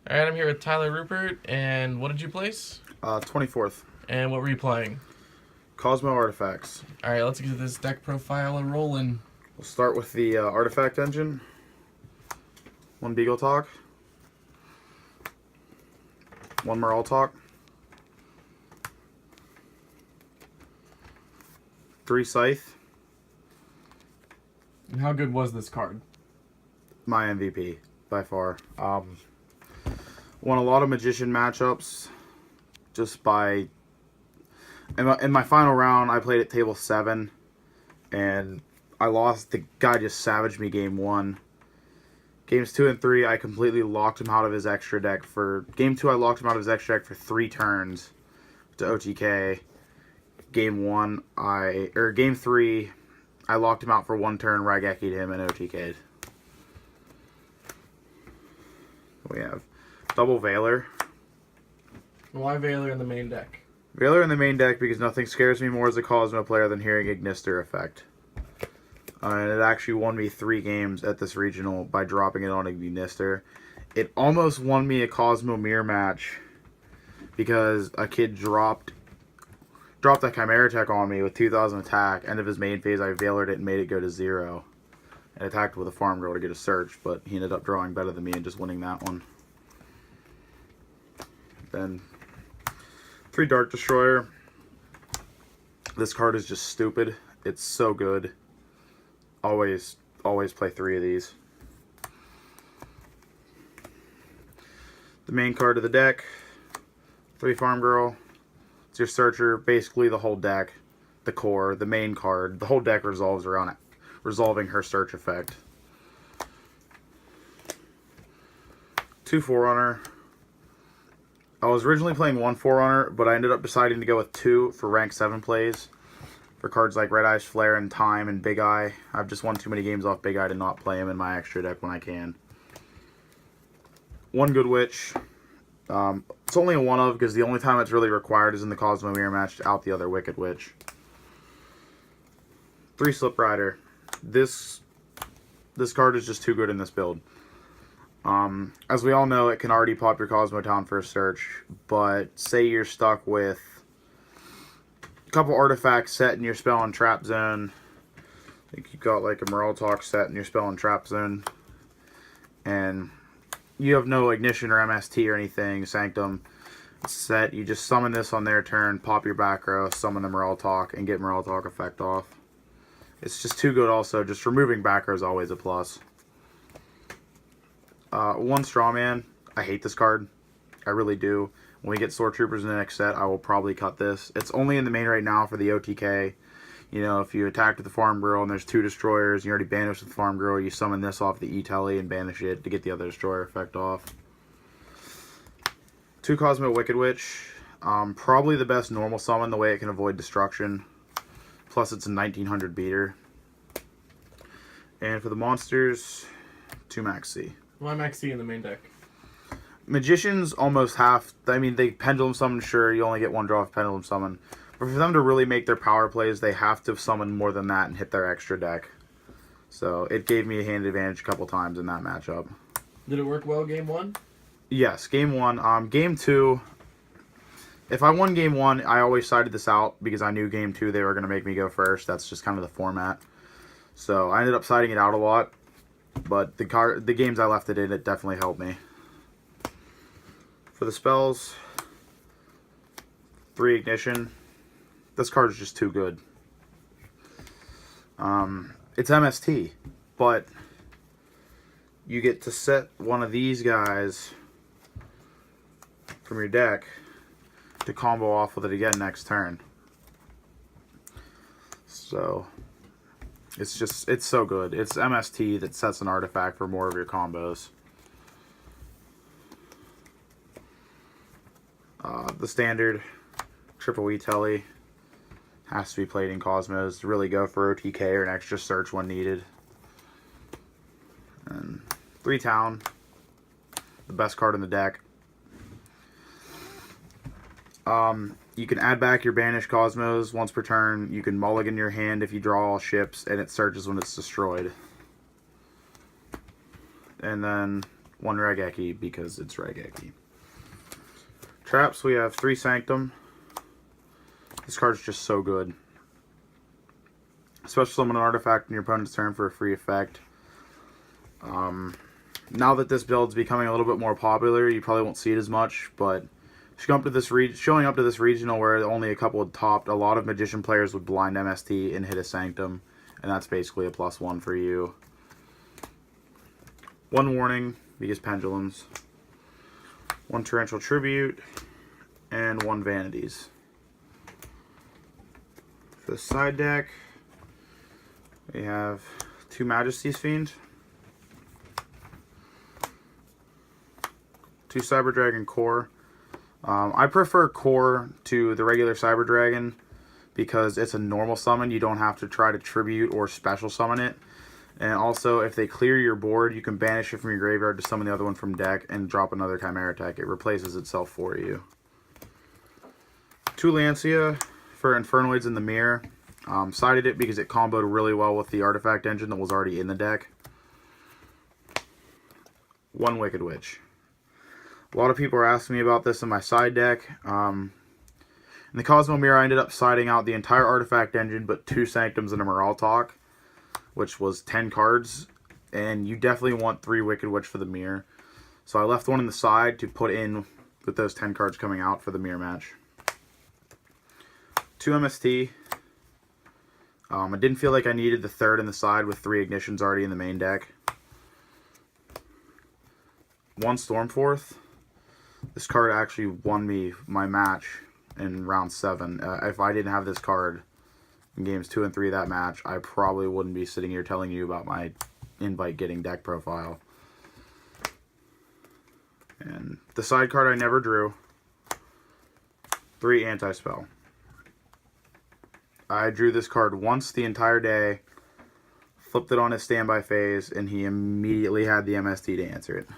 All right, I'm here with Tyler Rupert, and what did you place? 24th. And what were you playing? Kozmo Artifacts. All right, let's get this deck profile rolling. We'll start with the Artifact engine. 1 Beagle Talk. 1 Morale Talk. 3 Scythe. And how good was this card? My MVP, by far. Won a lot of Magician matchups just by... In my final round, I played at table 7, and I lost. The guy just savaged me game 1. Games 2 and 3, I completely locked him out of his extra deck. For game 2, I locked him out of his extra deck for 3 turns to OTK. Game 3, I locked him out for 1 turn, Raigeki'd him, and OTK'd. We have double Veiler. Why Veiler in the main deck? Veiler in the main deck because nothing scares me more as a Kozmo player than hearing Ignister effect. And it actually won me 3 games at this regional by dropping it on Ignister. It almost won me a Kozmo mirror match because a kid dropped a Chimera Tech on me with 2000 attack. End of his main phase, I Veilered it and made it go to 0. And attacked with a Farm Girl to get a search, but he ended up drawing better than me and just winning that one. Then 3 Dark Destroyer. This card is just stupid. It's so good. Always play 3 of these. The main card of the deck. 3 Farm Girl. It's your searcher. Basically the whole deck. The core. The main card. The whole deck resolves around it. Resolving her search effect. 2 Forerunner. I was originally playing 1 Forerunner, but I ended up deciding to go with 2 for rank 7 plays. For cards like Red Eye's Flare and Time and Big Eye. I've just won too many games off Big Eye to not play him in my extra deck when I can. 1 Good Witch. It's only a 1 of because the only time it's really required is in the Kozmo Mirror match to out the other Wicked Witch. 3 Slip Rider. This card is just too good in this build. As we all know, it can already pop your Kozmo Town for a search, but say you're stuck with a couple artifacts set in your spell and trap zone. Like you got like a Morale Talk set in your spell and trap zone, and you have no Ignition or MST or anything, Sanctum set. You just summon this on their turn, pop your back row, summon the Morale Talk, and get Morale Talk effect off. It's just too good also. Just removing back row is always a plus. 1 Strawman. I hate this card. I really do. When we get Sword Troopers in the next set, I will probably cut this. It's only in the main right now for the OTK. You know, if you attack with the Farm Girl and there's 2 Destroyers, you already banished with the Farm Girl, you summon this off the E-Telly and banish it to get the other Destroyer effect off. 2 Kozmo Wicked Witch. Probably the best normal summon, the way it can avoid destruction. Plus it's a 1900 beater. And for the monsters, 2 Max C. Why Max C in the main deck? Magicians almost half. I mean, they Pendulum Summon, sure, you only get 1 draw of Pendulum Summon. But for them to really make their power plays, they have to summon more than that and hit their extra deck. So it gave me a hand advantage a couple times in that matchup. Did it work well game 1? Yes, game 1. Game 2, if I won game 1, I always sided this out because I knew game 2 they were going to make me go first. That's just kind of the format. So I ended up siding it out a lot. But the games I left it in, it definitely helped me. For the spells, 3 Ignition. This card is just too good. It's MST, but you get to set one of these guys from your deck to combo off with it again next turn. So it's so good. It's MST that sets an artifact for more of your combos. The standard triple E-Telly has to be played in Kozmos to really go for OTK or an extra search when needed. And 3 Town, the best card in the deck. You can add back your banished Kozmos once per turn. You can mulligan your hand if you draw all ships, and it searches when it's destroyed. And then one Regeki because it's Regeki. Traps, we have 3 Sanctum. This card's just so good. Special summon an artifact in your opponent's turn for a free effect. Now that this build's becoming a little bit more popular, you probably won't see it as much, but showing up to this regional where only a couple had topped, a lot of Magician players would blind MST and hit a Sanctum, and that's basically a +1 for you. 1 warning, because pendulums. 1 Torrential Tribute, and 1 Vanities. For the side deck, we have 2 Majesty's Fiend, 2 Cyber Dragon Core. I prefer Core to the regular Cyber Dragon because it's a normal summon. You don't have to try to tribute or special summon it. And also, if they clear your board, you can banish it from your graveyard to summon the other one from deck and drop another Chimera attack. It replaces itself for you. 2 Lancia for Infernoids in the Mirror. Sided it because it comboed really well with the Artifact engine that was already in the deck. 1 Wicked Witch. A lot of people are asking me about this in my side deck. In the Kozmo Mirror, I ended up siding out the entire Artifact engine, but 2 Sanctums and a Morale Talk, which was 10 cards. And you definitely want 3 Wicked Witch for the Mirror. So I left 1 in the side to put in with those 10 cards coming out for the Mirror match. 2 MST. I didn't feel like I needed the 3rd in the side with 3 Ignitions already in the main deck. 1 Stormforth. This card actually won me my match in round 7. If I didn't have this card in games 2 and 3 of that match, I probably wouldn't be sitting here telling you about my invite getting deck profile. And the side card I never drew. 3 Anti-Spell. I drew this card once the entire day, flipped it on his standby phase, and he immediately had the MST to answer it.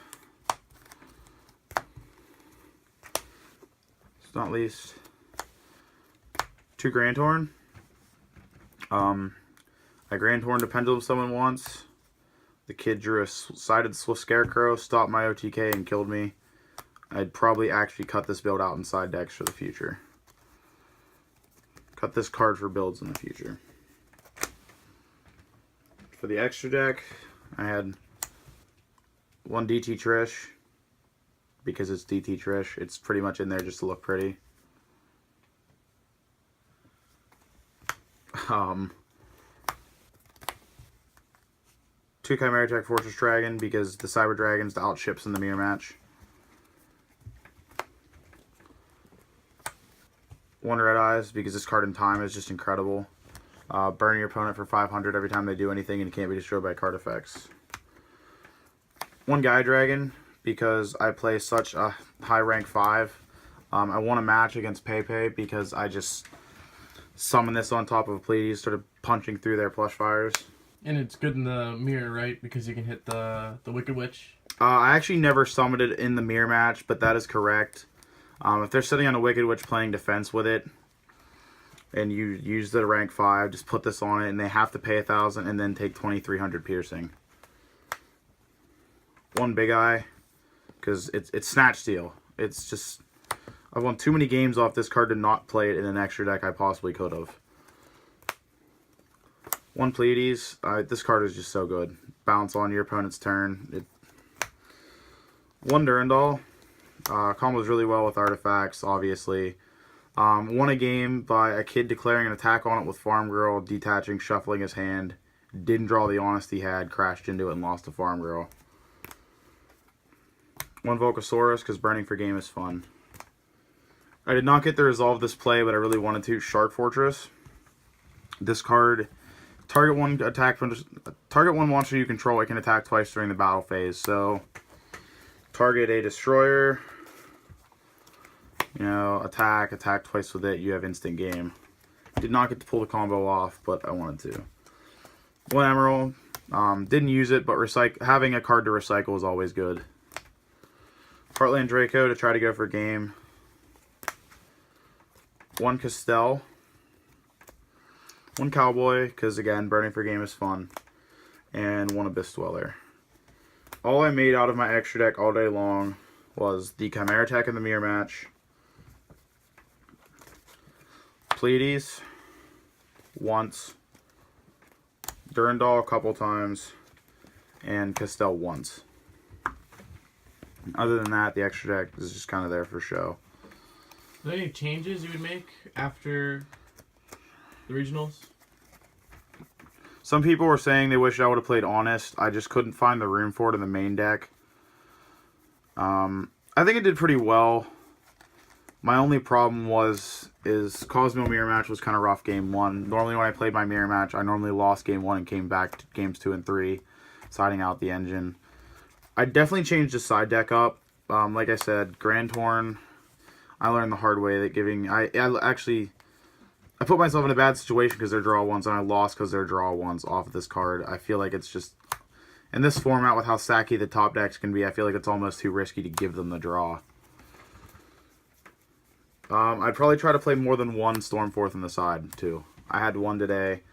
Not least, 2 Grand Horn. I Grand Horned a Pendulum Summon once. The kid drew a sided Swift Scarecrow, stopped my OTK, and killed me. I'd probably actually cut this build out in side decks for the future. Cut this card for builds in the future. For the extra deck, I had 1 DT Trish. Because it's DT Trish, it's pretty much in there just to look pretty. 2 Chimera Attack Fortress Dragon because the Cyber Dragon's the outships in the mirror match. 1 Red Eyes because this card in time is just incredible. Burn your opponent for 500 every time they do anything and it can't be destroyed by card effects. 1 Gaia Dragon because I play such a high rank 5. I won a match against Pepe because I just summoned this on top of a Pleiades, started punching through their plush fires. And it's good in the mirror, right? Because you can hit the Wicked Witch. I actually never summoned it in the mirror match, but that is correct. If they're sitting on a Wicked Witch playing defense with it, and you use the rank 5, just put this on it, and they have to pay 1,000 and then take 2,300 piercing. 1 Big Eye. Because it's Snatch Steal. It's just, I've won too many games off this card to not play it in an extra deck I possibly could have. 1 Pleiades. This card is just so good. Bounce on your opponent's turn. 1 Durandal. Combos really well with artifacts, obviously. Won a game by a kid declaring an attack on it with Farm Girl, detaching, shuffling his hand. Didn't draw the honest he had, crashed into it, and lost to Farm Girl. 1 Volcasaurus, because burning for game is fun. I did not get to resolve this play, but I really wanted to. Shark Fortress. This card, target one monster you control, it can attack twice during the battle phase. So, target a destroyer, attack twice with it, you have instant game. Did not get to pull the combo off, but I wanted to. 1 Emerald. Didn't use it, but having a card to recycle is always good. Heartland Draco to try to go for game. 1 Castell. 1 Cowboy, because again, burning for game is fun. And 1 Abyss Dweller. all I made out of my extra deck all day long was the Chimera Tech in the mirror match, Pleiades once, Durandal a couple times, and Castell once. Other than that, the extra deck is just kind of there for show. Are there any changes you would make after the regionals? Some people were saying they wish I would have played Honest. I just couldn't find the room for it in the main deck. I think it did pretty well. My only problem is Kozmo mirror match was kind of rough game 1. Normally when I played my mirror match, I normally lost game 1 and came back to games 2 and 3, siding out the engine. I definitely changed the side deck up. Like I said, Grand Horn, I learned the hard way that giving... I put myself in a bad situation because they're draw ones, and I lost because they're draw ones off of this card. I feel like it's just... In this format, with how sacky the top decks can be, I feel like it's almost too risky to give them the draw. I'd probably try to play more than one Stormforth on the side, too. I had one today.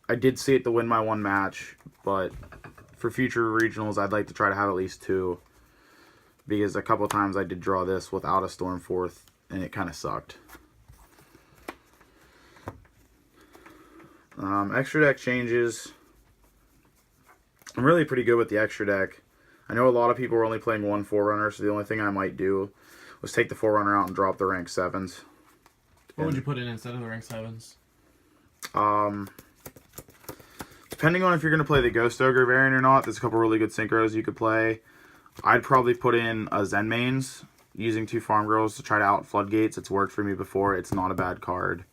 I did see it to win my one match, but for future regionals, I'd like to try to have at least 2. Because a couple times I did draw this without a Stormforth, and it kind of sucked. Extra deck changes. I'm really pretty good with the extra deck. I know a lot of people are only playing one Forerunner, so the only thing I might do was take the Forerunner out and drop the rank 7s. What would you put in instead of the rank 7s? Depending on if you're going to play the Ghost Ogre variant or not, there's a couple really good synchros you could play. I'd probably put in a Zen Mains using 2 Farm Girls to try to out Floodgates. It's worked for me before. It's not a bad card.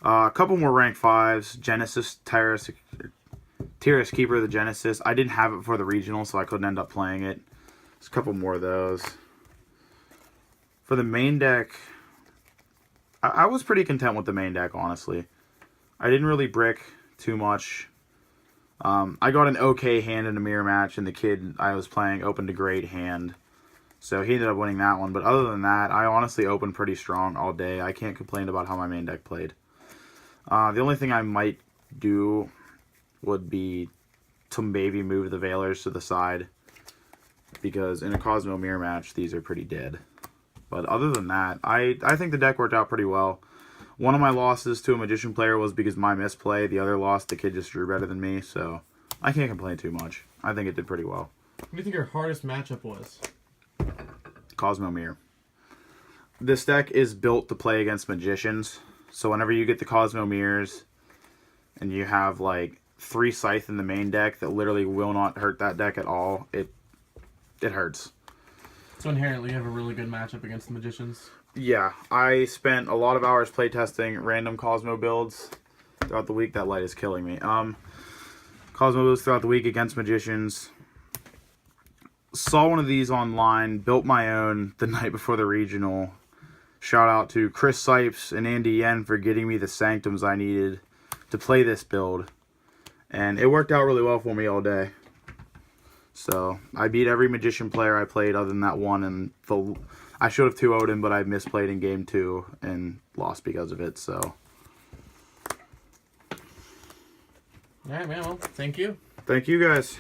A couple more rank 5s. Genesis, Tyrus Keeper of the Genesis. I didn't have it for the regional, so I couldn't end up playing it. There's a couple more of those. For the main deck, I was pretty content with the main deck, honestly. I didn't really brick too much. I got an okay hand in a mirror match, and the kid I was playing opened a great hand. So he ended up winning that one. But other than that, I honestly opened pretty strong all day. I can't complain about how my main deck played. The only thing I might do would be to maybe move the Veilers to the side. Because in a Kozmo mirror match, these are pretty dead. But other than that, I think the deck worked out pretty well. One of my losses to a Magician player was because my misplay. The other loss, the kid just drew better than me. So I can't complain too much. I think it did pretty well. What do you think your hardest matchup was? Kozmo mirror. This deck is built to play against Magicians. So whenever you get the Kozmo mirrors and you have like 3 Scythe in the main deck that literally will not hurt that deck at all, it hurts. So inherently you have a really good matchup against the Magicians? Yeah, I spent a lot of hours playtesting random Kozmo builds throughout the week. That light is killing me. Kozmo builds throughout the week against Magicians. Saw one of these online, built my own the night before the regional. Shout out to Chris Sipes and Andy Yen for getting me the sanctums I needed to play this build. And it worked out really well for me all day. So, I beat every Magician player I played other than that one. And I should have 2-0'd him, but I misplayed in game 2 and lost because of it. So, alright, man. Well, thank you. Thank you guys.